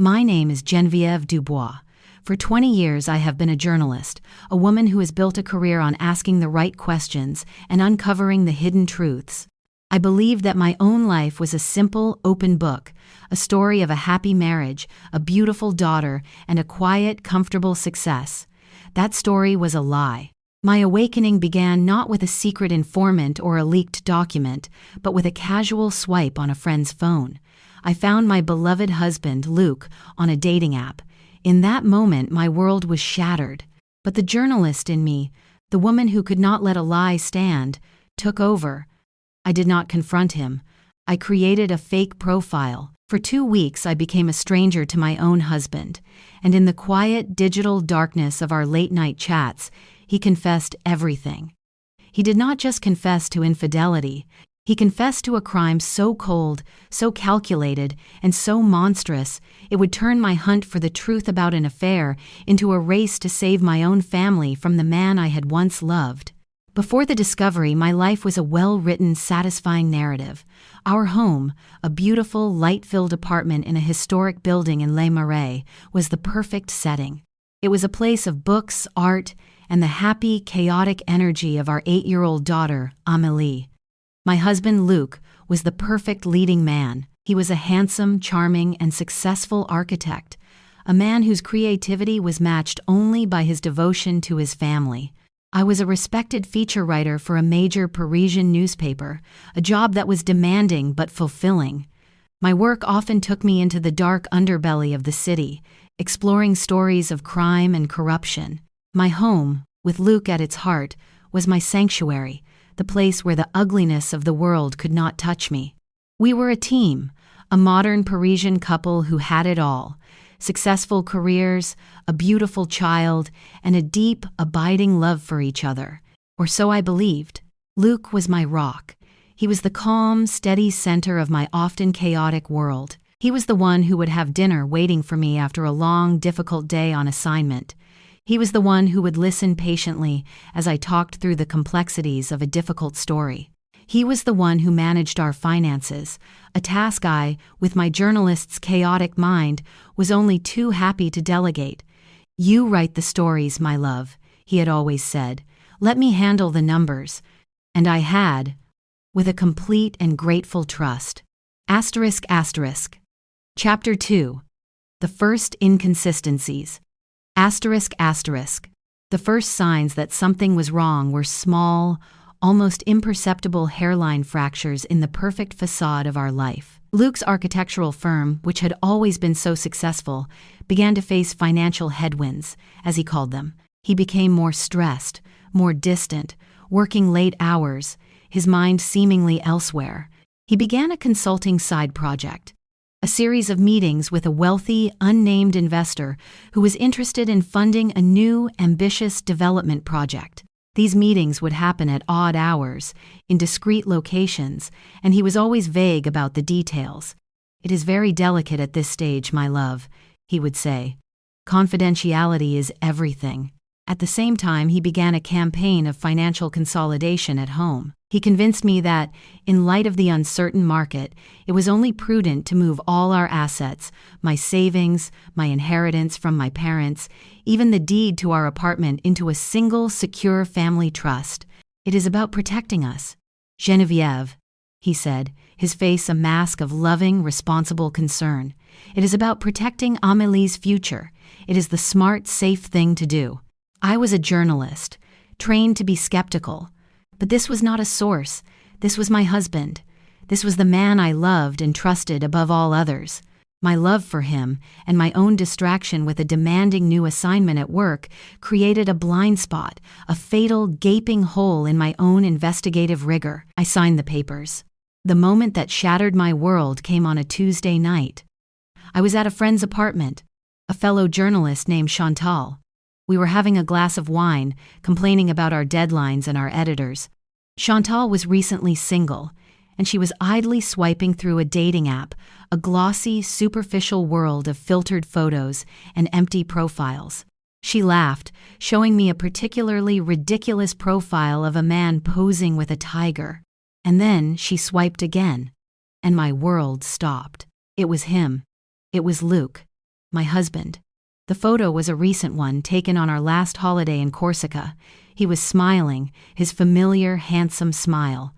My name is Geneviève Dubois. For 20 years, I have been a journalist, a woman who has built a career on asking the right questions and uncovering the hidden truths. I believed that my own life was a simple, open book, a story of a happy marriage, a beautiful daughter, and a quiet, comfortable success. That story was a lie. My awakening began not with a secret informant or a leaked document, but with a casual swipe on a friend's phone. I found my beloved husband, Luke, on a dating app. In that moment, my world was shattered. But the journalist in me, the woman who could not let a lie stand, took over. I did not confront him. I created a fake profile. For 2 weeks, I became a stranger to my own husband, and in the quiet, digital darkness of our late-night chats, he confessed everything. He did not just confess to infidelity. He confessed to a crime so cold, so calculated, and so monstrous, it would turn my hunt for the truth about an affair into a race to save my own family from the man I had once loved. Before the discovery, my life was a well-written, satisfying narrative. Our home, a beautiful, light-filled apartment in a historic building in Les Marais, was the perfect setting. It was a place of books, art, and the happy, chaotic energy of our 8-year-old daughter, Amélie. My husband, Luke, was the perfect leading man. He was a handsome, charming, and successful architect, a man whose creativity was matched only by his devotion to his family. I was a respected feature writer for a major Parisian newspaper, a job that was demanding but fulfilling. My work often took me into the dark underbelly of the city, exploring stories of crime and corruption. My home, with Luke at its heart, was my sanctuary, the place where the ugliness of the world could not touch me. We were a team, a modern Parisian couple who had it all: successful careers, a beautiful child, and a deep, abiding love for each other. Or so I believed. Luke was my rock. He was the calm, steady center of my often chaotic world. He was the one who would have dinner waiting for me after a long, difficult day on assignment. He was the one who would listen patiently as I talked through the complexities of a difficult story. He was the one who managed our finances, a task I, with my journalist's chaotic mind, was only too happy to delegate. "You write the stories, my love," he had always said. "Let me handle the numbers." And I had, with a complete and grateful trust. ***. Chapter 2. The First Inconsistencies. The first signs that something was wrong were small, almost imperceptible hairline fractures in the perfect facade of our life. Luke's architectural firm, which had always been so successful, began to face financial headwinds, as he called them. He became more stressed, more distant, working late hours, his mind seemingly elsewhere. He began a consulting side project, a series of meetings with a wealthy, unnamed investor who was interested in funding a new, ambitious development project. These meetings would happen at odd hours, in discreet locations, and he was always vague about the details. "It is very delicate at this stage, my love," he would say. "Confidentiality is everything." At the same time, he began a campaign of financial consolidation at home. He convinced me that, in light of the uncertain market, it was only prudent to move all our assets, my savings, my inheritance from my parents, even the deed to our apartment, into a single, secure family trust. "It is about protecting us. Geneviève," he said, his face a mask of loving, responsible concern. "It is about protecting Amélie's future. It is the smart, safe thing to do." I was a journalist, trained to be skeptical. But this was not a source. This was my husband. This was the man I loved and trusted above all others. My love for him, and my own distraction with a demanding new assignment at work, created a blind spot, a fatal, gaping hole in my own investigative rigor. I signed the papers. The moment that shattered my world came on a Tuesday night. I was at a friend's apartment, a fellow journalist named Chantal. We were having a glass of wine, complaining about our deadlines and our editors. Chantal was recently single, and she was idly swiping through a dating app, a glossy, superficial world of filtered photos and empty profiles. She laughed, showing me a particularly ridiculous profile of a man posing with a tiger. And then she swiped again, and my world stopped. It was him. It was Luke. my husband. The photo was a recent one taken on our last holiday in Corsica. He was smiling, his familiar, handsome smile.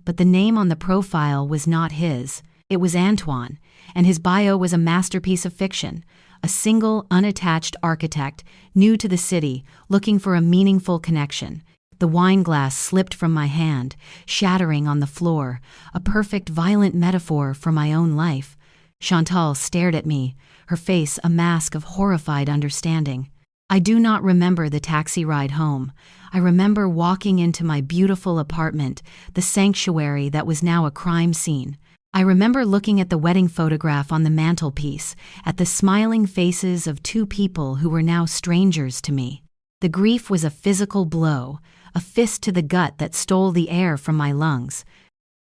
But the name on the profile was not his. It was Antoine, and his bio was a masterpiece of fiction. A single, unattached architect, new to the city, looking for a meaningful connection. The wine glass slipped from my hand, shattering on the floor, a perfect, violent metaphor for my own life. Chantal stared at me, her face a mask of horrified understanding. I do not remember the taxi ride home. I remember walking into my beautiful apartment, the sanctuary that was now a crime scene. I remember looking at the wedding photograph on the mantelpiece, at the smiling faces of two people who were now strangers to me. The grief was a physical blow, a fist to the gut that stole the air from my lungs.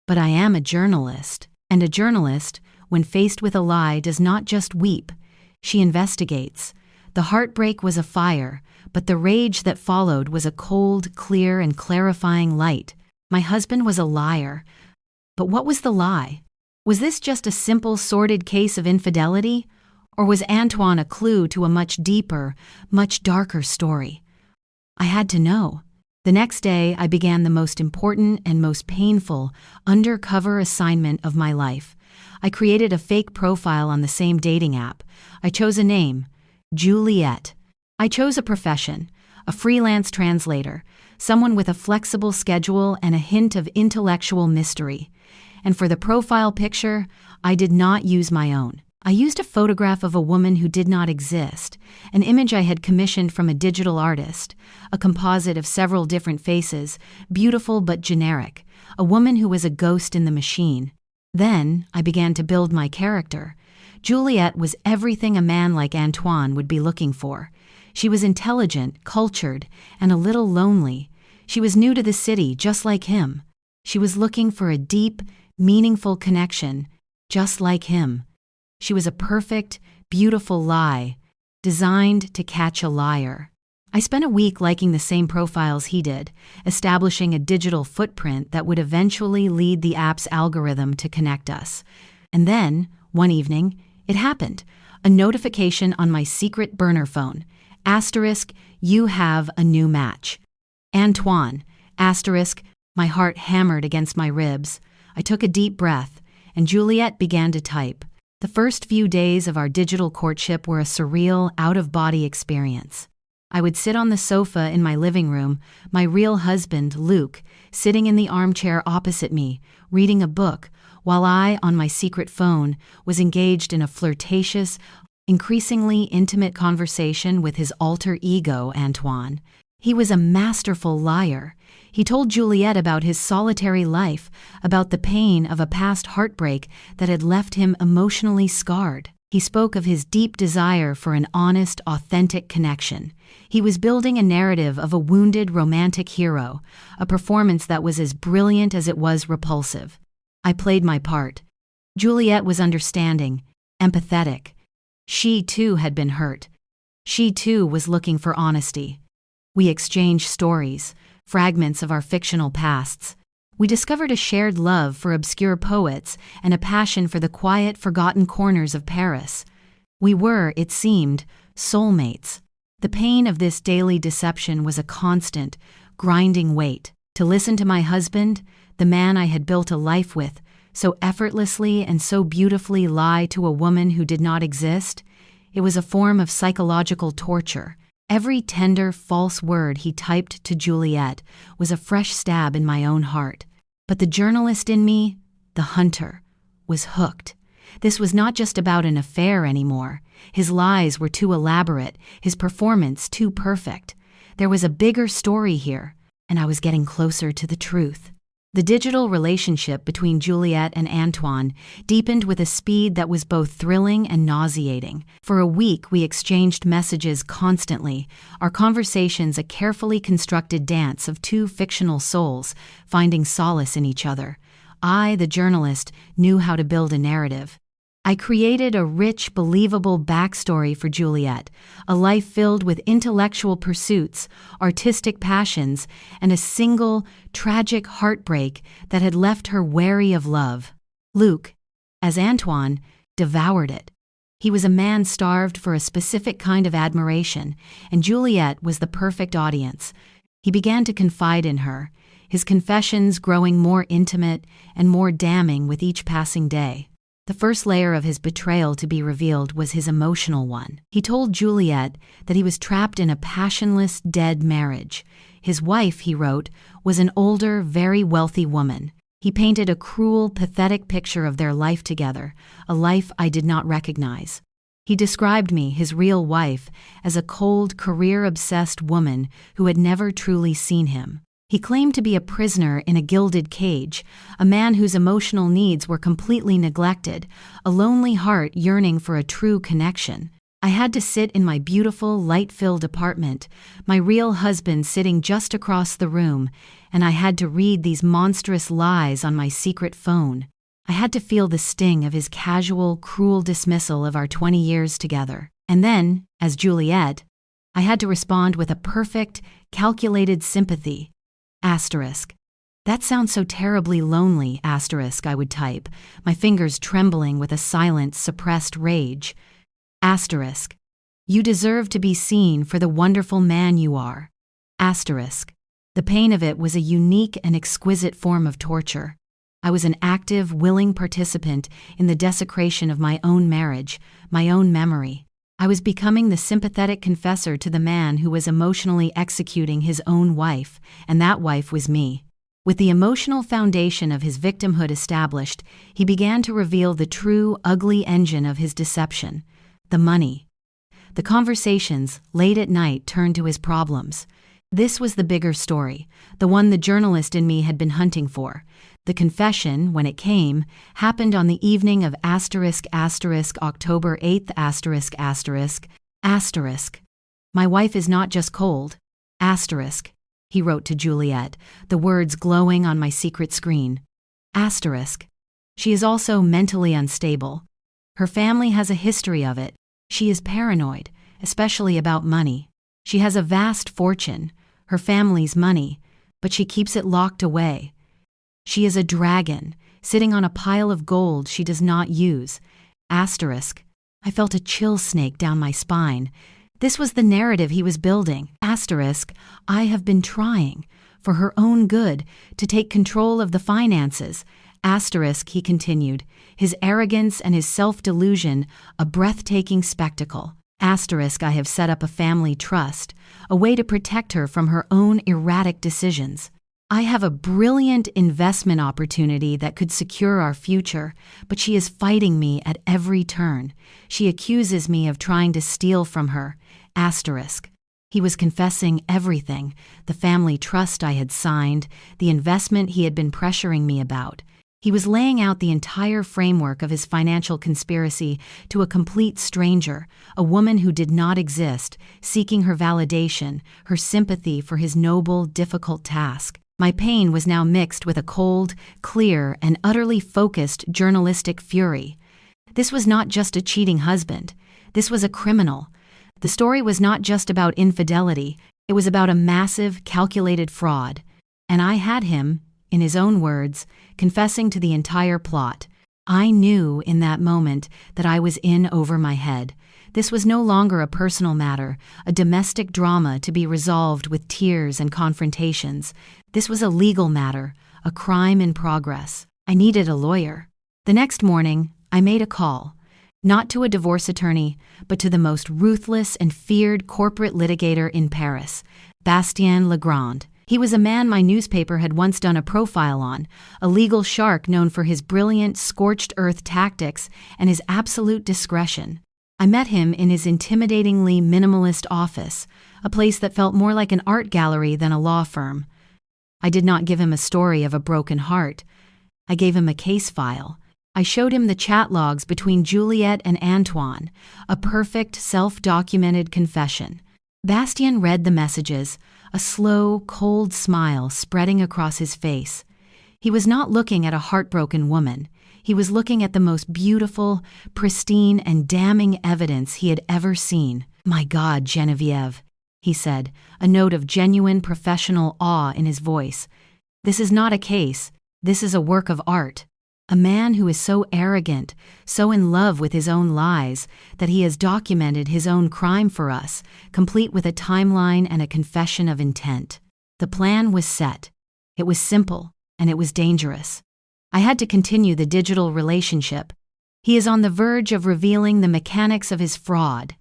But I am a journalist, and a journalist, when faced with a lie, does not just weep. She investigates. The heartbreak was a fire, but the rage that followed was a cold, clear, and clarifying light. My husband was a liar. But what was the lie? Was this just a simple, sordid case of infidelity? Or was Antoine a clue to a much deeper, much darker story? I had to know. The next day, I began the most important and most painful undercover assignment of my life. I created a fake profile on the same dating app. I chose a name, Juliette. I chose a profession, a freelance translator, someone with a flexible schedule and a hint of intellectual mystery. And for the profile picture, I did not use my own. I used a photograph of a woman who did not exist, an image I had commissioned from a digital artist, a composite of several different faces, beautiful but generic, a woman who was a ghost in the machine. Then I began to build my character. Juliette was everything a man like Antoine would be looking for. She was intelligent, cultured, and a little lonely. She was new to the city, just like him. She was looking for a deep, meaningful connection, just like him. She was a perfect, beautiful lie, designed to catch a liar. I spent a week liking the same profiles he did, establishing a digital footprint that would eventually lead the app's algorithm to connect us. And then, one evening, it happened. A notification on my secret burner phone. Asterisk, you have a new match. Antoine. Asterisk, my heart hammered against my ribs. I took a deep breath, and Juliette began to type. The first few days of our digital courtship were a surreal, out-of-body experience. I would sit on the sofa in my living room, my real husband, Luc, sitting in the armchair opposite me, reading a book, while I, on my secret phone, was engaged in a flirtatious, increasingly intimate conversation with his alter ego, Antoine. He was a masterful liar. He told Juliette about his solitary life, about the pain of a past heartbreak that had left him emotionally scarred. He spoke of his deep desire for an honest, authentic connection. He was building a narrative of a wounded romantic hero, a performance that was as brilliant as it was repulsive. I played my part. Juliette was understanding, empathetic. She, too, had been hurt. She, too, was looking for honesty. We exchanged stories, fragments of our fictional pasts. We discovered a shared love for obscure poets and a passion for the quiet, forgotten corners of Paris. We were, it seemed, soulmates. The pain of this daily deception was a constant, grinding weight. To listen to my husband, the man I had built a life with, so effortlessly and so beautifully lie to a woman who did not exist, it was a form of psychological torture. Every tender, false word he typed to Juliette was a fresh stab in my own heart. But the journalist in me, the hunter, was hooked. This was not just about an affair anymore. His lies were too elaborate, his performance too perfect. There was a bigger story here, and I was getting closer to the truth. The digital relationship between Juliette and Antoine deepened with a speed that was both thrilling and nauseating. For a week, we exchanged messages constantly, our conversations a carefully constructed dance of two fictional souls, finding solace in each other. I, the journalist, knew how to build a narrative. I created a rich, believable backstory for Juliette, a life filled with intellectual pursuits, artistic passions, and a single, tragic heartbreak that had left her wary of love. Luc, as Antoine, devoured it. He was a man starved for a specific kind of admiration, and Juliet was the perfect audience. He began to confide in her, his confessions growing more intimate and more damning with each passing day. The first layer of his betrayal to be revealed was his emotional one. He told Juliet that he was trapped in a passionless, dead marriage. His wife, he wrote, was an older, very wealthy woman. He painted a cruel, pathetic picture of their life together, a life I did not recognize. He described me, his real wife, as a cold, career-obsessed woman who had never truly seen him. He claimed to be a prisoner in a gilded cage, a man whose emotional needs were completely neglected, a lonely heart yearning for a true connection. I had to sit in my beautiful, light-filled apartment, my real husband sitting just across the room, and I had to read these monstrous lies on my secret phone. I had to feel the sting of his casual, cruel dismissal of our 20 years together. And then, as Juliet, I had to respond with a perfect, calculated sympathy. Asterisk. That sounds so terribly lonely, asterisk, I would type, my fingers trembling with a silent, suppressed rage. Asterisk. You deserve to be seen for the wonderful man you are. Asterisk. The pain of it was a unique and exquisite form of torture. I was an active, willing participant in the desecration of my own marriage, my own memory. I was becoming the sympathetic confessor to the man who was emotionally executing his own wife, and that wife was me. With the emotional foundation of his victimhood established, he began to reveal the true, ugly engine of his deception: the money. The conversations, late at night, turned to his problems. This was the bigger story, the one the journalist in me had been hunting for. The confession, when it came, happened on the evening of October 8th My wife is not just cold. He wrote to Juliet, the words glowing on my secret screen. She is also mentally unstable. Her family has a history of it. She is paranoid, especially about money. She has a vast fortune, her family's money, but she keeps it locked away. She is a dragon, sitting on a pile of gold she does not use. I felt a chill snake down my spine. This was the narrative he was building. I have been trying, for her own good, to take control of the finances. He continued, his arrogance and his self-delusion a breathtaking spectacle. I have set up a family trust, a way to protect her from her own erratic decisions. I have a brilliant investment opportunity that could secure our future, but she is fighting me at every turn. She accuses me of trying to steal from her. He was confessing everything: the family trust I had signed, the investment he had been pressuring me about. He was laying out the entire framework of his financial conspiracy to a complete stranger, a woman who did not exist, seeking her validation, her sympathy for his noble, difficult task. My pain was now mixed with a cold, clear, and utterly focused journalistic fury. This was not just a cheating husband. This was a criminal. The story was not just about infidelity. It was about a massive, calculated fraud. And I had him, in his own words, confessing to the entire plot. I knew in that moment that I was in over my head. This was no longer a personal matter, a domestic drama to be resolved with tears and confrontations. This was a legal matter, a crime in progress. I needed a lawyer. The next morning, I made a call, not to a divorce attorney, but to the most ruthless and feared corporate litigator in Paris, Bastien Legrand. He was a man my newspaper had once done a profile on, a legal shark known for his brilliant, scorched-earth tactics and his absolute discretion. I met him in his intimidatingly minimalist office, a place that felt more like an art gallery than a law firm. I did not give him a story of a broken heart. I gave him a case file. I showed him the chat logs between Juliet and Antoine, a perfect, self-documented confession. Bastien read the messages, a slow, cold smile spreading across his face. He was not looking at a heartbroken woman. He was looking at the most beautiful, pristine, and damning evidence he had ever seen. "My God, Geneviève," he said, a note of genuine professional awe in his voice. "This is not a case. This is a work of art." A man who is so arrogant, so in love with his own lies, that he has documented his own crime for us, complete with a timeline and a confession of intent. The plan was set. It was simple, and it was dangerous. I had to continue the digital relationship. He is on the verge of revealing the mechanics of his fraud,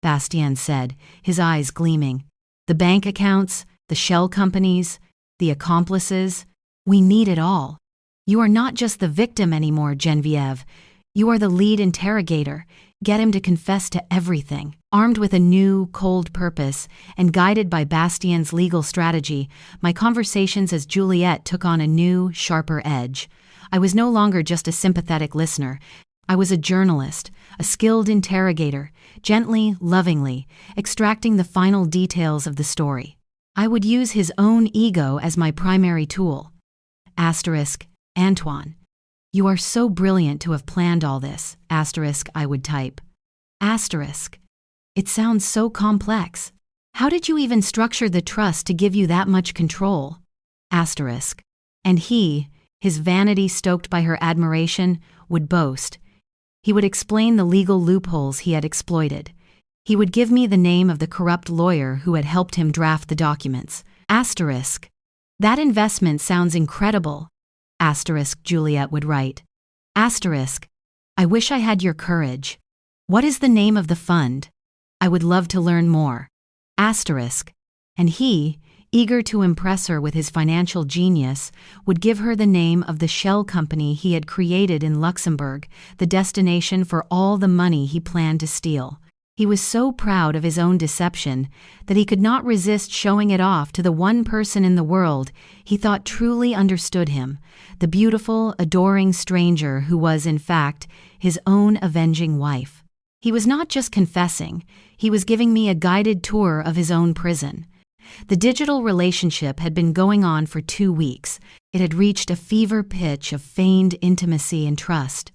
Bastien said, his eyes gleaming. The bank accounts, the shell companies, the accomplices. We need it all. You are not just the victim anymore, Geneviève. You are the lead interrogator. Get him to confess to everything. Armed with a new, cold purpose and guided by Bastien's legal strategy, my conversations as Juliette took on a new, sharper edge. I was no longer just a sympathetic listener. I was a journalist, a skilled interrogator, gently, lovingly, extracting the final details of the story. I would use his own ego as my primary tool. Antoine. You are so brilliant to have planned all this. I would type. It sounds so complex. How did you even structure the trust to give you that much control? And he, his vanity stoked by her admiration, would boast. He would explain the legal loopholes he had exploited. He would give me the name of the corrupt lawyer who had helped him draft the documents. That investment sounds incredible. Juliette would write. I wish I had your courage. What is the name of the fund? I would love to learn more. And he, eager to impress her with his financial genius, would give her the name of the shell company he had created in Luxembourg, the destination for all the money he planned to steal. He was so proud of his own deception that he could not resist showing it off to the one person in the world he thought truly understood him, the beautiful, adoring stranger who was, in fact, his own avenging wife. He was not just confessing, he was giving me a guided tour of his own prison. The digital relationship had been going on for 2 weeks. It had reached a fever pitch of feigned intimacy and trust.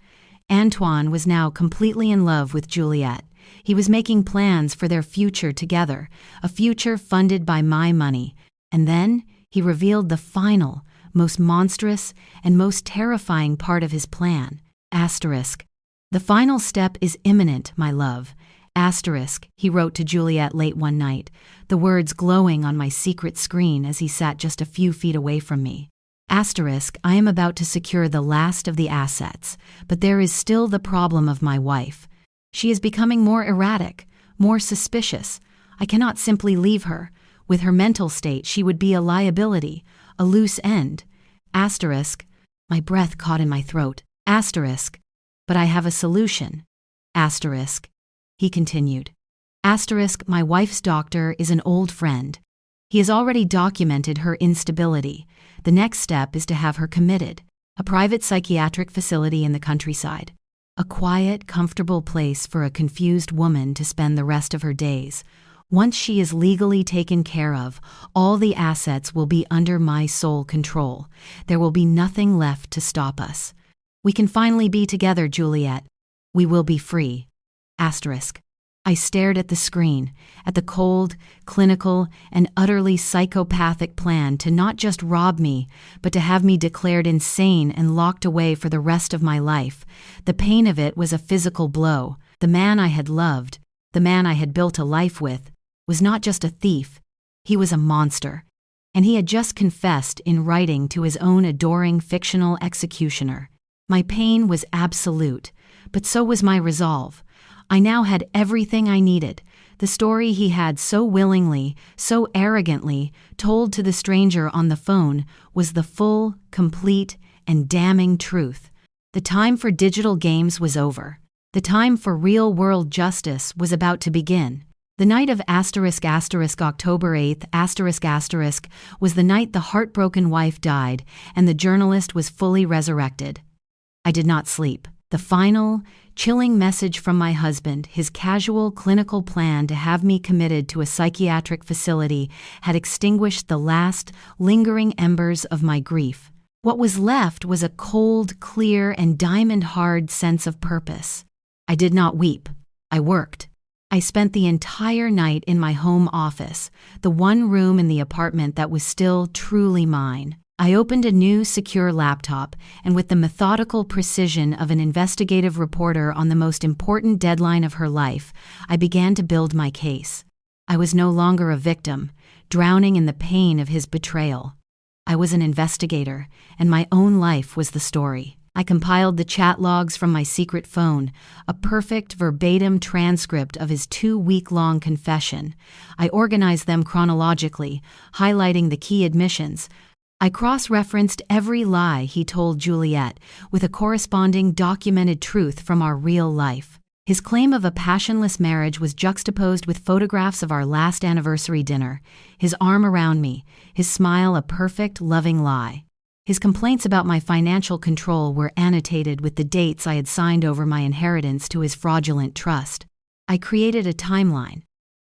Antoine was now completely in love with Juliette. He was making plans for their future together, a future funded by my money. And then he revealed the final, most monstrous, and most terrifying part of his plan. The final step is imminent, my love. He wrote to Juliette late one night, the words glowing on my secret screen as he sat just a few feet away from me. I am about to secure the last of the assets, but there is still the problem of my wife. She is becoming more erratic, more suspicious. I cannot simply leave her. With her mental state, she would be a liability, a loose end. My breath caught in my throat. But I have a solution. He continued. My wife's doctor is an old friend. He has already documented her instability. The next step is to have her committed, a private psychiatric facility in the countryside. A quiet, comfortable place for a confused woman to spend the rest of her days. Once she is legally taken care of, all the assets will be under my sole control. There will be nothing left to stop us. We can finally be together, Juliette. We will be free. I stared at the screen, at the cold, clinical, and utterly psychopathic plan to not just rob me, but to have me declared insane and locked away for the rest of my life. The pain of it was a physical blow. The man I had loved, the man I had built a life with, was not just a thief. He was a monster. And he had just confessed in writing to his own adoring fictional executioner. My pain was absolute, but so was my resolve. I now had everything I needed. The story he had so willingly, so arrogantly told to the stranger on the phone was the full, complete, and damning truth. The time for digital games was over. The time for real-world justice was about to begin. The night of October 8th, was the night the heartbroken wife died and the journalist was fully resurrected. I did not sleep. The final, chilling message from my husband, his casual clinical plan to have me committed to a psychiatric facility, had extinguished the last, lingering embers of my grief. What was left was a cold, clear, and diamond-hard sense of purpose. I did not weep. I worked. I spent the entire night in my home office, the one room in the apartment that was still truly mine. I opened a new, secure laptop, and with the methodical precision of an investigative reporter on the most important deadline of her life, I began to build my case. I was no longer a victim, drowning in the pain of his betrayal. I was an investigator, and my own life was the story. I compiled the chat logs from my secret phone, a perfect verbatim transcript of his 2-week-long confession. I organized them chronologically, highlighting the key admissions. I cross-referenced every lie he told Juliet with a corresponding documented truth from our real life. His claim of a passionless marriage was juxtaposed with photographs of our last anniversary dinner, his arm around me, his smile a perfect, loving lie. His complaints about my financial control were annotated with the dates I had signed over my inheritance to his fraudulent trust. I created a timeline,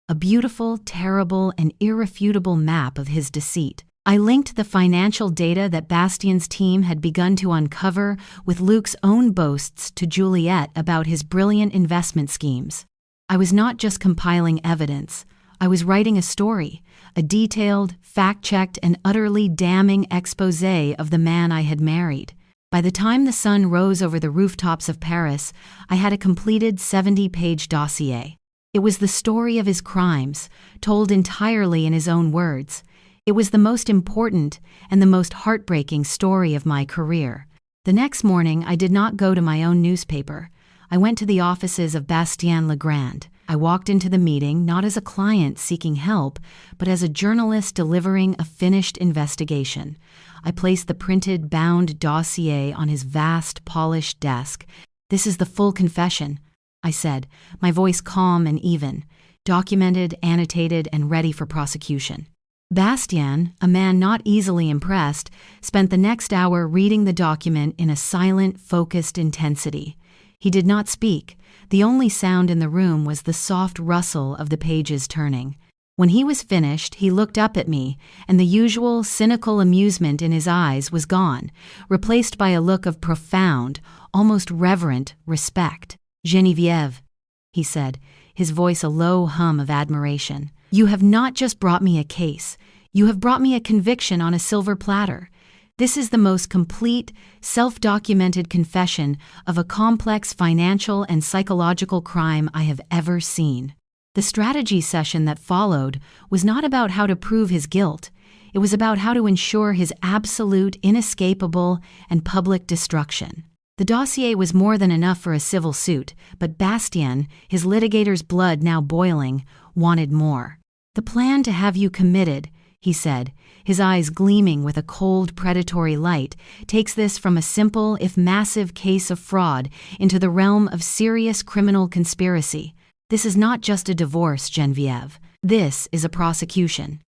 a beautiful, terrible, and irrefutable map of his deceit. I linked the financial data that Bastien's team had begun to uncover with Luke's own boasts to Juliet about his brilliant investment schemes. I was not just compiling evidence, I was writing a story, a detailed, fact-checked, and utterly damning exposé of the man I had married. By the time the sun rose over the rooftops of Paris, I had a completed 70-page dossier. It was the story of his crimes, told entirely in his own words. It was the most important and the most heartbreaking story of my career. The next morning, I did not go to my own newspaper. I went to the offices of Bastien Legrand. I walked into the meeting not as a client seeking help, but as a journalist delivering a finished investigation. I placed the printed, bound dossier on his vast, polished desk. "This is the full confession," I said, my voice calm and even, documented, annotated, and ready for prosecution. Bastien, a man not easily impressed, spent the next hour reading the document in a silent, focused intensity. He did not speak. The only sound in the room was the soft rustle of the pages turning. When he was finished, he looked up at me, and the usual cynical amusement in his eyes was gone, replaced by a look of profound, almost reverent respect. "Geneviève," he said, his voice a low hum of admiration, "you have not just brought me a case, you have brought me a conviction on a silver platter. This is the most complete, self-documented confession of a complex financial and psychological crime I have ever seen." The strategy session that followed was not about how to prove his guilt. It was about how to ensure his absolute, inescapable, and public destruction. The dossier was more than enough for a civil suit, but Bastien, his litigator's blood now boiling, wanted more. "The plan to have you committed," he said, his eyes gleaming with a cold, predatory light, "takes this from a simple, if massive, case of fraud into the realm of serious criminal conspiracy. This is not just a divorce, Geneviève. This is a prosecution.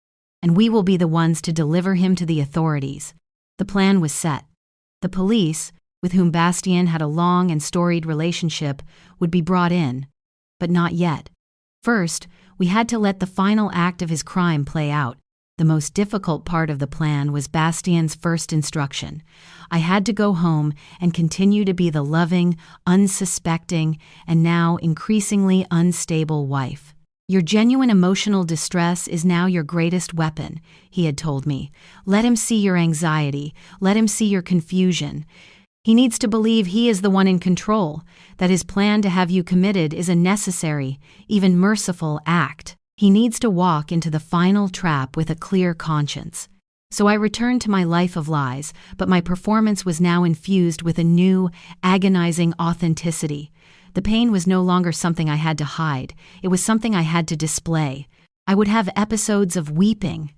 And we will be the ones to deliver him to the authorities." The plan was set. The police, with whom Bastien had a long and storied relationship, would be brought in. But not yet. First, we had to let the final act of his crime play out. The most difficult part of the plan was Bastien's first instruction. I had to go home and continue to be the loving, unsuspecting, and now increasingly unstable wife. "Your genuine emotional distress is now your greatest weapon," he had told me. "Let him see your anxiety. Let him see your confusion. He needs to believe he is the one in control, that his plan to have you committed is a necessary, even merciful act. He needs to walk into the final trap with a clear conscience." So I returned to my life of lies, but my performance was now infused with a new, agonizing authenticity. The pain was no longer something I had to hide. It was something I had to display. I would have episodes of weeping.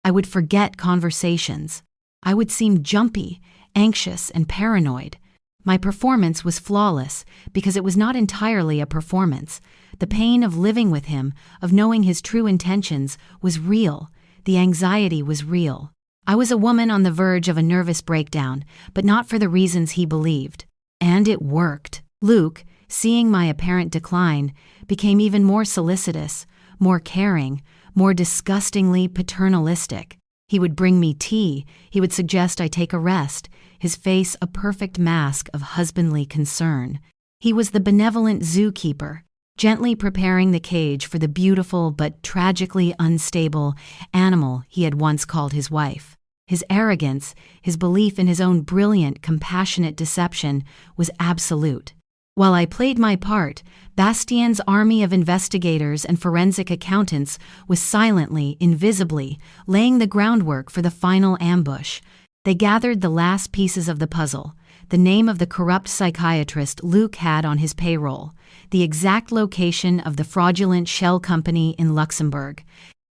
I would forget conversations. I would seem jumpy, anxious, and paranoid. My performance was flawless because it was not entirely a performance. The pain of living with him, of knowing his true intentions, was real. The anxiety was real. I was a woman on the verge of a nervous breakdown, but not for the reasons he believed. And it worked. Luke, seeing my apparent decline, became even more solicitous, more caring, more disgustingly paternalistic. He would bring me tea. He would suggest I take a rest, his face a perfect mask of husbandly concern. He was the benevolent zookeeper, gently preparing the cage for the beautiful but tragically unstable animal he had once called his wife. His arrogance, his belief in his own brilliant, compassionate deception was absolute. While I played my part, Bastien's army of investigators and forensic accountants was silently, invisibly, laying the groundwork for the final ambush. They gathered the last pieces of the puzzle: the name of the corrupt psychiatrist Luc had on his payroll, the exact location of the fraudulent shell company in Luxembourg,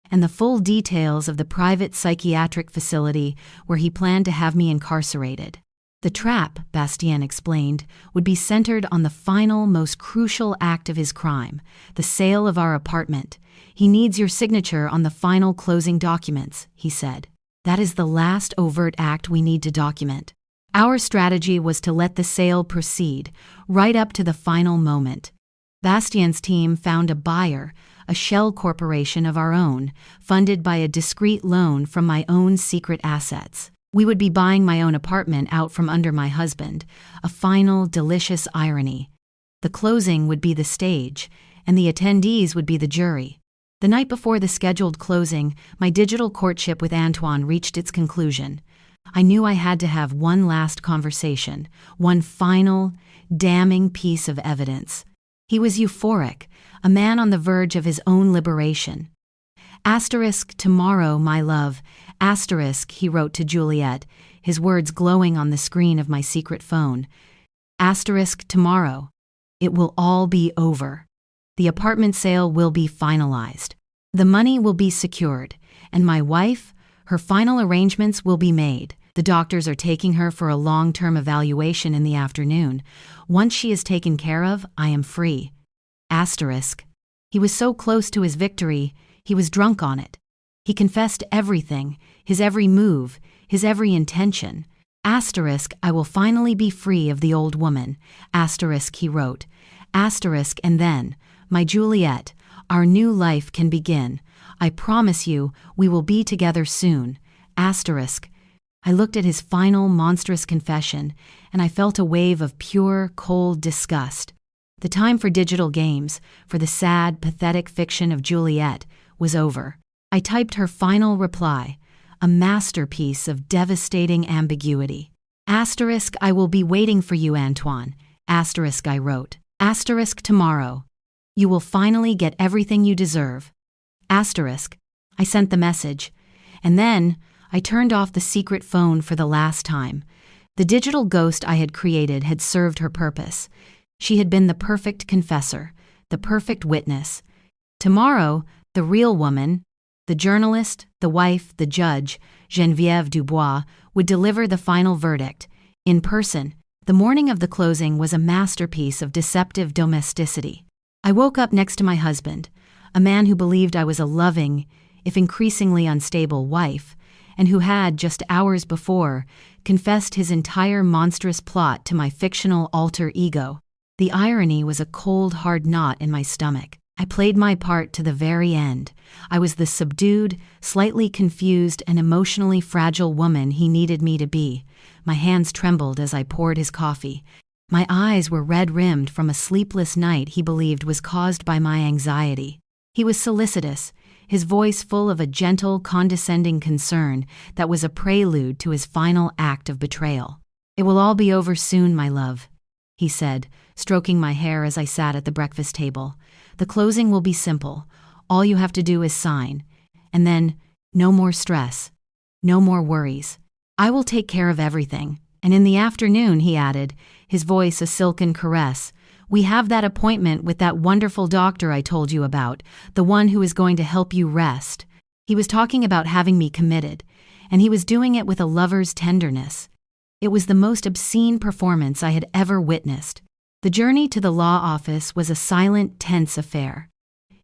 and the full details of the private psychiatric facility where he planned to have me incarcerated. The trap, Bastien explained, would be centered on the final, most crucial act of his crime, the sale of our apartment. He needs your signature on the final closing documents, he said. That is the last overt act we need to document. Our strategy was to let the sale proceed, right up to the final moment. Bastien's team found a buyer, a shell corporation of our own, funded by a discreet loan from my own secret assets. We would be buying my own apartment out from under my husband, a final, delicious irony. The closing would be the stage, and the attendees would be the jury. The night before the scheduled closing, my digital courtship with Antoine reached its conclusion. I knew I had to have one last conversation, one final, damning piece of evidence. He was euphoric, a man on the verge of his own liberation. Tomorrow, my love. He wrote to Juliette, his words glowing on the screen of my secret phone. Tomorrow. It will all be over. The apartment sale will be finalized. The money will be secured, and my wife, her final arrangements will be made. The doctors are taking her for a long-term evaluation in the afternoon. Once she is taken care of, I am free. He was so close to his victory, he was drunk on it. He confessed everything, his every move, his every intention. I will finally be free of the old woman. He wrote. And then, my Juliette, our new life can begin. I promise you, we will be together soon. I looked at his final monstrous confession, and I felt a wave of pure, cold disgust. The time for digital games, for the sad, pathetic fiction of Juliette, was over. I typed her final reply, a masterpiece of devastating ambiguity. I will be waiting for you, Antoine. I wrote. Tomorrow. You will finally get everything you deserve. I sent the message. And then, I turned off the secret phone for the last time. The digital ghost I had created had served her purpose. She had been the perfect confessor, the perfect witness. Tomorrow, the real woman, the journalist, the wife, the judge, Geneviève Dubois, would deliver the final verdict, in person. The morning of the closing was a masterpiece of deceptive domesticity. I woke up next to my husband, a man who believed I was a loving, if increasingly unstable, wife, and who had, just hours before, confessed his entire monstrous plot to my fictional alter ego. The irony was a cold, hard knot in my stomach. I played my part to the very end. I was the subdued, slightly confused, and emotionally fragile woman he needed me to be. My hands trembled as I poured his coffee. My eyes were red-rimmed from a sleepless night he believed was caused by my anxiety. He was solicitous, his voice full of a gentle, condescending concern that was a prelude to his final act of betrayal. "It will all be over soon, my love," he said, stroking my hair as I sat at the breakfast table. "The closing will be simple. All you have to do is sign. And then, no more stress. No more worries. I will take care of everything. And in the afternoon," he added, his voice a silken caress, "we have that appointment with that wonderful doctor I told you about, the one who is going to help you rest." He was talking about having me committed, and he was doing it with a lover's tenderness. It was the most obscene performance I had ever witnessed. The journey to the law office was a silent, tense affair.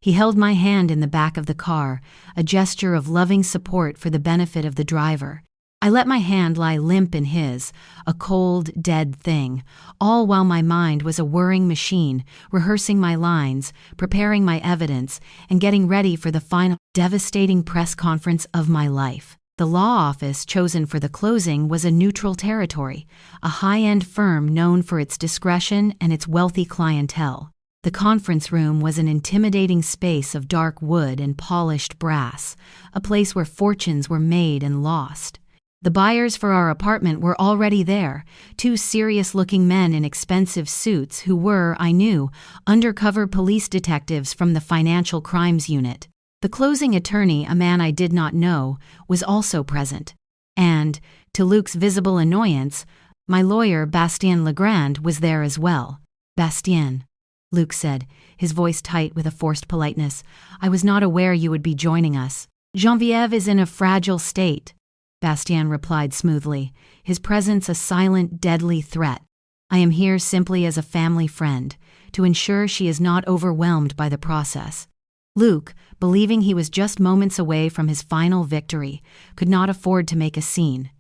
He held my hand in the back of the car, a gesture of loving support for the benefit of the driver. I let my hand lie limp in his, a cold, dead thing, all while my mind was a whirring machine, rehearsing my lines, preparing my evidence, and getting ready for the final, devastating press conference of my life. The law office chosen for the closing was a neutral territory, a high-end firm known for its discretion and its wealthy clientele. The conference room was an intimidating space of dark wood and polished brass, a place where fortunes were made and lost. The buyers for our apartment were already there, two serious-looking men in expensive suits who were, I knew, undercover police detectives from the Financial Crimes Unit. The closing attorney, a man I did not know, was also present. And, to Luc's visible annoyance, my lawyer, Bastien Legrand, was there as well. "Bastien," Luc said, his voice tight with a forced politeness, "I was not aware you would be joining us." "Geneviève is in a fragile state," Bastien replied smoothly, his presence a silent, deadly threat. "I am here simply as a family friend, to ensure she is not overwhelmed by the process." Luc, believing he was just moments away from his final victory, could not afford to make a scene.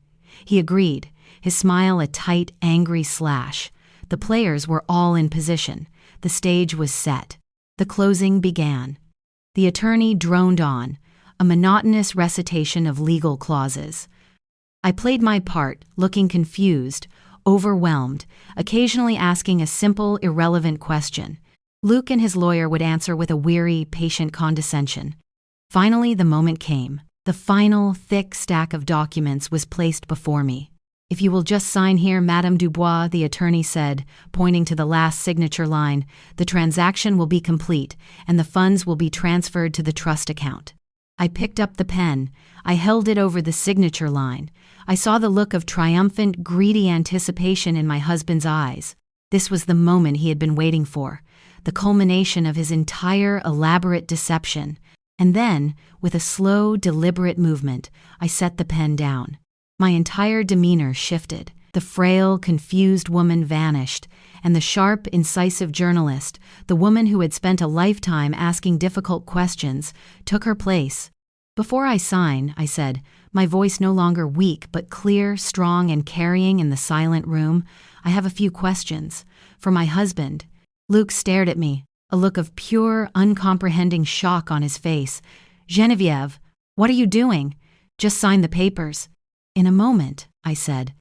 He agreed, his smile a tight, angry slash. The players were all in position. The stage was set. The closing began. The attorney droned on, a monotonous recitation of legal clauses. I played my part, looking confused, overwhelmed, occasionally asking a simple, irrelevant question. Luc and his lawyer would answer with a weary, patient condescension. Finally, the moment came. The final, thick stack of documents was placed before me. "If you will just sign here, Madame Dubois," the attorney said, pointing to the last signature line, "the transaction will be complete, and the funds will be transferred to the trust account." I picked up the pen. I held it over the signature line. I saw the look of triumphant, greedy anticipation in my husband's eyes. This was the moment he had been waiting for, the culmination of his entire elaborate deception. And then, with a slow, deliberate movement, I set the pen down. My entire demeanor shifted. The frail, confused woman vanished, and the sharp, incisive journalist, the woman who had spent a lifetime asking difficult questions, took her place. "Before I sign," I said, my voice no longer weak but clear, strong, and carrying in the silent room, "I have a few questions. For my husband." Luc stared at me, a look of pure, uncomprehending shock on his face. "Geneviève, what are you doing? Just sign the papers." "In a moment," I said.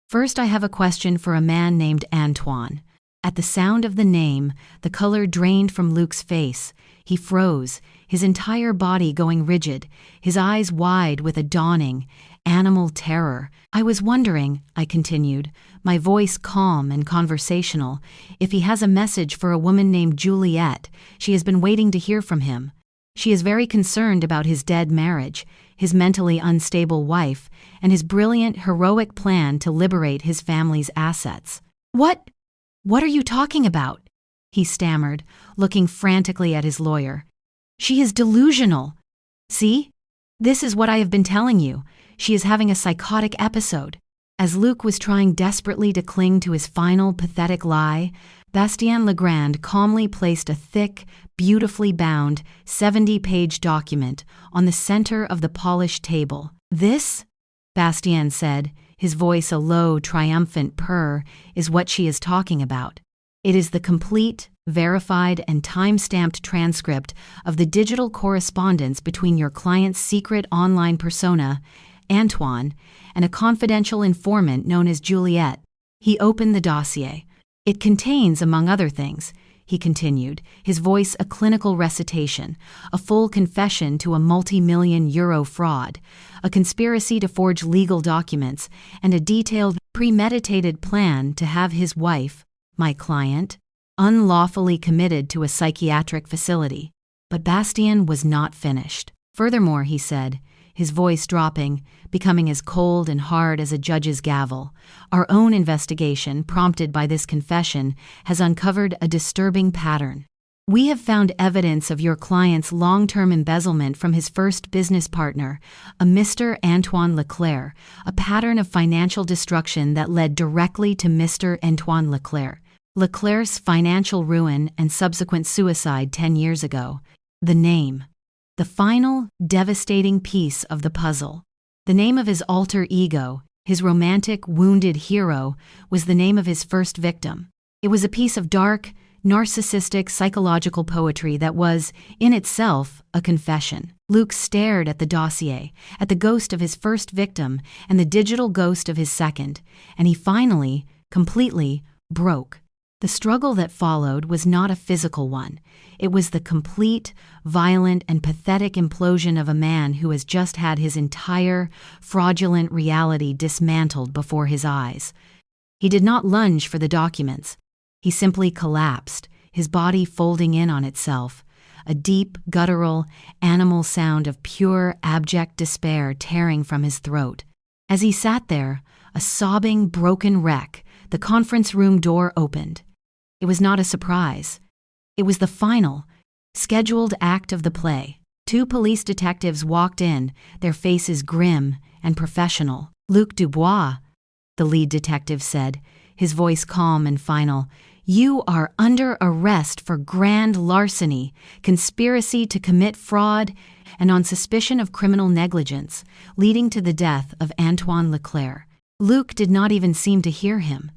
"First, I have a question for a man named Antoine." At the sound of the name, the color drained from Luc's face. He froze, his entire body going rigid, his eyes wide with a dawning, animal terror. "I was wondering," I continued, my voice calm and conversational, "if he has a message for a woman named Juliette. She has been waiting to hear from him. She is very concerned about his dead marriage, his mentally unstable wife, and his brilliant, heroic plan to liberate his family's assets." What are you talking about?" he stammered, looking frantically at his lawyer. "She is delusional. See? This is what I have been telling you. She is having a psychotic episode." As Luc was trying desperately to cling to his final pathetic lie, Bastien Legrand calmly placed a thick, beautifully bound, 70-page document on the center of the polished table. "This," Bastien said, his voice a low, triumphant purr, "is what she is talking about. It is the complete, verified, and time-stamped transcript of the digital correspondence between your client's secret online persona, Antoine, and a confidential informant known as Juliette." He opened the dossier. "It contains, among other things," he continued, his voice a clinical recitation, "a full confession to a multi-million-euro fraud, a conspiracy to forge legal documents, and a detailed, premeditated plan to have his wife, my client, unlawfully committed to a psychiatric facility." But Bastien was not finished. "Furthermore," he said, his voice dropping, becoming as cold and hard as a judge's gavel, "our own investigation, prompted by this confession, has uncovered a disturbing pattern. We have found evidence of your client's long-term embezzlement from his first business partner, a Mr. Antoine Leclerc, a pattern of financial destruction that led directly to Mr. Antoine Leclerc. Leclerc's financial ruin and subsequent suicide 10 years ago. The name. The final, devastating piece of the puzzle. The name of his alter ego, his romantic, wounded hero, was the name of his first victim. It was a piece of dark, narcissistic psychological poetry that was, in itself, a confession." Luc stared at the dossier, at the ghost of his first victim and the digital ghost of his second, and he finally, completely, broke. The struggle that followed was not a physical one. It was the complete, violent, and pathetic implosion of a man who has just had his entire, fraudulent reality dismantled before his eyes. He did not lunge for the documents. He simply collapsed, his body folding in on itself, a deep, guttural, animal sound of pure, abject despair tearing from his throat. As he sat there, a sobbing, broken wreck, the conference room door opened. It was not a surprise. It was the final, scheduled act of the play. 2 police detectives walked in, their faces grim and professional. "Luc Dubois," the lead detective said, his voice calm and final, "you are under arrest for grand larceny, conspiracy to commit fraud, and on suspicion of criminal negligence, leading to the death of Antoine Leclerc." Luc did not even seem to hear him.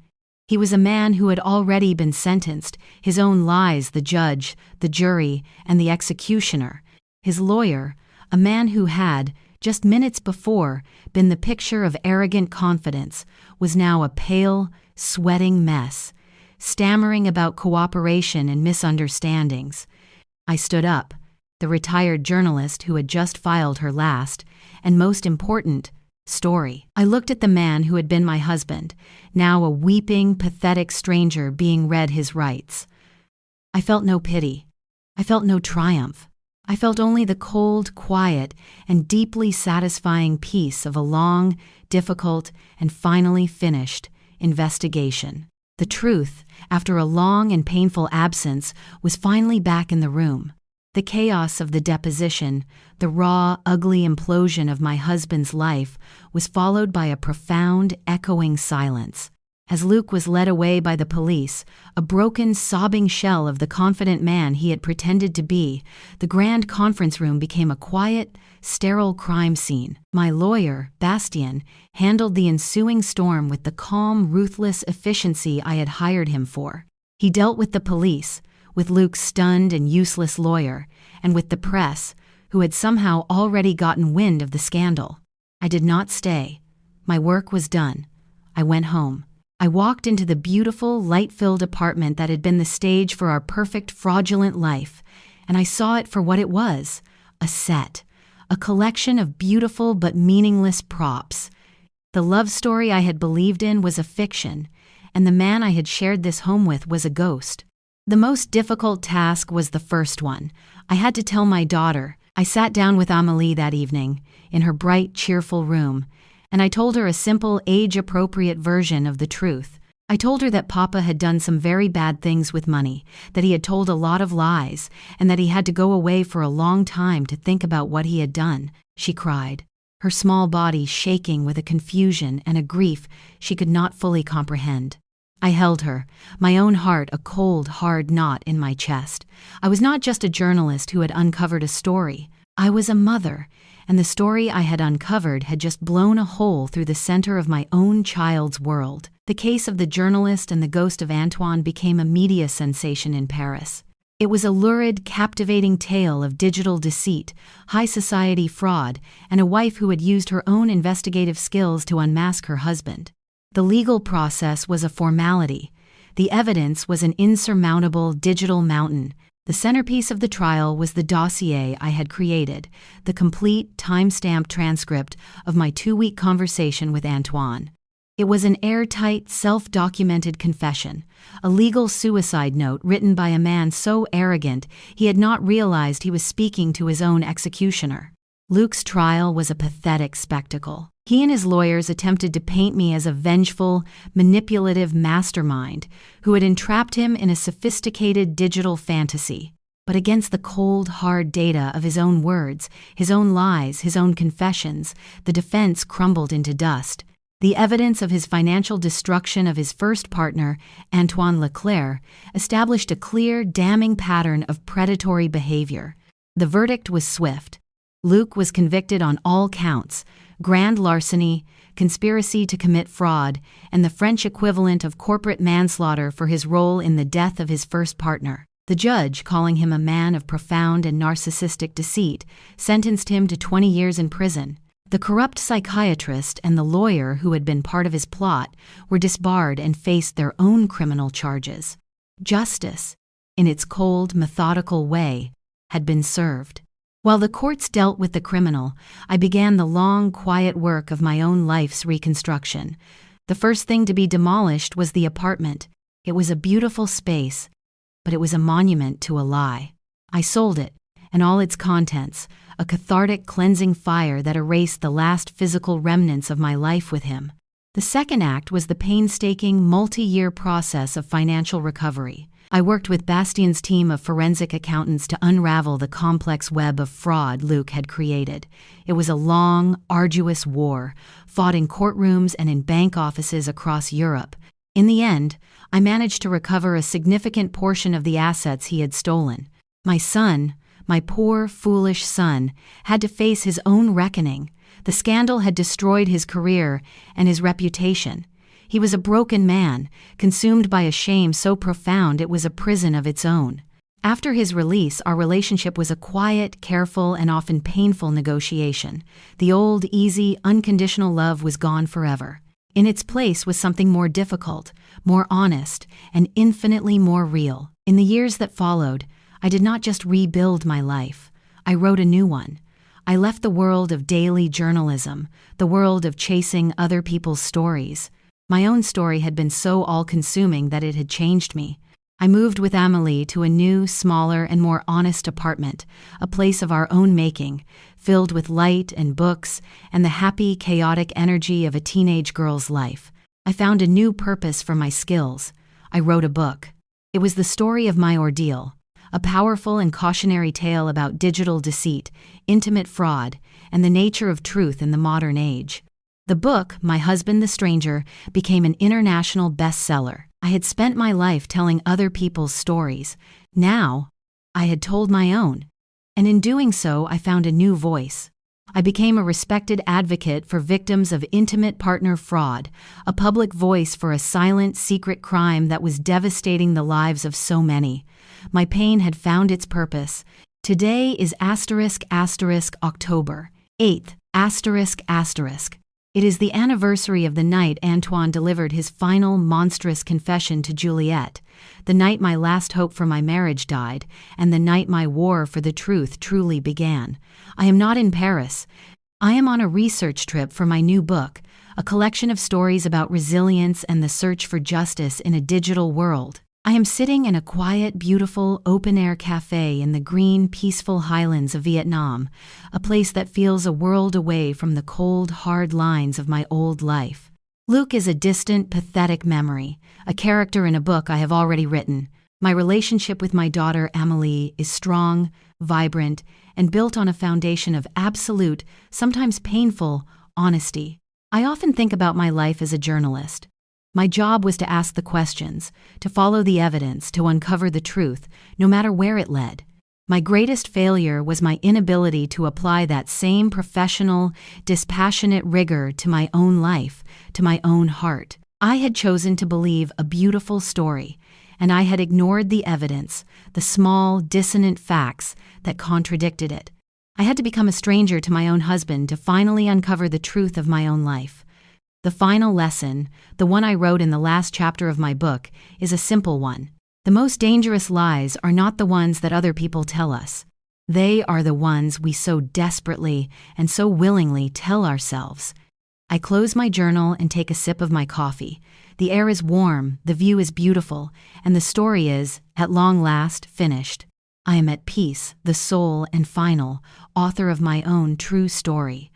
He was a man who had already been sentenced, his own lies the judge, the jury, and the executioner. His lawyer, a man who had, just minutes before, been the picture of arrogant confidence, was now a pale, sweating mess, stammering about cooperation and misunderstandings. I stood up, the retired journalist who had just filed her last, and most important, story. I looked at the man who had been my husband, now a weeping, pathetic stranger being read his rights. I felt no pity. I felt no triumph. I felt only the cold, quiet, and deeply satisfying peace of a long, difficult, and finally finished investigation. The truth, after a long and painful absence, was finally back in the room. The chaos of the deposition, the raw, ugly implosion of my husband's life, was followed by a profound, echoing silence. As Luc was led away by the police, a broken, sobbing shell of the confident man he had pretended to be, the grand conference room became a quiet, sterile crime scene. My lawyer, Bastien, handled the ensuing storm with the calm, ruthless efficiency I had hired him for. He dealt with the police, with Luc's stunned and useless lawyer, and with the press, who had somehow already gotten wind of the scandal. I did not stay. My work was done. I went home. I walked into the beautiful, light-filled apartment that had been the stage for our perfect, fraudulent life, and I saw it for what it was, a set, a collection of beautiful but meaningless props. The love story I had believed in was a fiction, and the man I had shared this home with was a ghost. The most difficult task was the first one. I had to tell my daughter. I sat down with Amélie that evening, in her bright, cheerful room, and I told her a simple, age-appropriate version of the truth. I told her that Papa had done some very bad things with money, that he had told a lot of lies, and that he had to go away for a long time to think about what he had done. She cried, her small body shaking with a confusion and a grief she could not fully comprehend. I held her, my own heart a cold, hard knot in my chest. I was not just a journalist who had uncovered a story. I was a mother, and the story I had uncovered had just blown a hole through the center of my own child's world. The case of the journalist and the ghost of Antoine became a media sensation in Paris. It was a lurid, captivating tale of digital deceit, high society fraud, and a wife who had used her own investigative skills to unmask her husband. The legal process was a formality. The evidence was an insurmountable digital mountain. The centerpiece of the trial was the dossier I had created, the complete, time-stamped transcript of my 2-week conversation with Antoine. It was an airtight, self-documented confession, a legal suicide note written by a man so arrogant he had not realized he was speaking to his own executioner. Luc's trial was a pathetic spectacle. He and his lawyers attempted to paint me as a vengeful, manipulative mastermind who had entrapped him in a sophisticated digital fantasy. But against the cold, hard data of his own words, his own lies, his own confessions, the defense crumbled into dust. The evidence of his financial destruction of his first partner, Antoine Leclerc, established a clear, damning pattern of predatory behavior. The verdict was swift. Luc was convicted on all counts: grand larceny, conspiracy to commit fraud, and the French equivalent of corporate manslaughter for his role in the death of his first partner. The judge, calling him a man of profound and narcissistic deceit, sentenced him to 20 years in prison. The corrupt psychiatrist and the lawyer who had been part of his plot were disbarred and faced their own criminal charges. Justice, in its cold, methodical way, had been served. While the courts dealt with the criminal, I began the long, quiet work of my own life's reconstruction. The first thing to be demolished was the apartment. It was a beautiful space, but it was a monument to a lie. I sold it, and all its contents, a cathartic cleansing fire that erased the last physical remnants of my life with him. The second act was the painstaking, multi-year process of financial recovery. I worked with Bastian's team of forensic accountants to unravel the complex web of fraud Luke had created. It was a long, arduous war, fought in courtrooms and in bank offices across Europe. In the end, I managed to recover a significant portion of the assets he had stolen. My son, my poor, foolish son, had to face his own reckoning. The scandal had destroyed his career and his reputation. He was a broken man, consumed by a shame so profound it was a prison of its own. After his release, our relationship was a quiet, careful, and often painful negotiation. The old, easy, unconditional love was gone forever. In its place was something more difficult, more honest, and infinitely more real. In the years that followed, I did not just rebuild my life. I wrote a new one. I left the world of daily journalism, the world of chasing other people's stories. My own story had been so all-consuming that it had changed me. I moved with Amélie to a new, smaller, and more honest apartment, a place of our own making, filled with light and books and the happy, chaotic energy of a teenage girl's life. I found a new purpose for my skills. I wrote a book. It was the story of my ordeal, a powerful and cautionary tale about digital deceit, intimate fraud, and the nature of truth in the modern age. The book, My Husband the Stranger, became an international bestseller. I had spent my life telling other people's stories. Now, I had told my own. And in doing so, I found a new voice. I became a respected advocate for victims of intimate partner fraud, a public voice for a silent, secret crime that was devastating the lives of so many. My pain had found its purpose. Today is October 8th, It is the anniversary of the night Antoine delivered his final monstrous confession to Juliette, the night my last hope for my marriage died, and the night my war for the truth truly began. I am not in Paris. I am on a research trip for my new book, a collection of stories about resilience and the search for justice in a digital world. I am sitting in a quiet, beautiful, open-air cafe in the green, peaceful highlands of Vietnam, a place that feels a world away from the cold, hard lines of my old life. Luke is a distant, pathetic memory, a character in a book I have already written. My relationship with my daughter, Amélie, is strong, vibrant, and built on a foundation of absolute, sometimes painful, honesty. I often think about my life as a journalist. My job was to ask the questions, to follow the evidence, to uncover the truth, no matter where it led. My greatest failure was my inability to apply that same professional, dispassionate rigor to my own life, to my own heart. I had chosen to believe a beautiful story, and I had ignored the evidence, the small, dissonant facts that contradicted it. I had to become a stranger to my own husband to finally uncover the truth of my own life. The final lesson, the one I wrote in the last chapter of my book, is a simple one. The most dangerous lies are not the ones that other people tell us. They are the ones we so desperately and so willingly tell ourselves. I close my journal and take a sip of my coffee. The air is warm, the view is beautiful, and the story is, at long last, finished. I am at peace, the sole and final author of my own true story.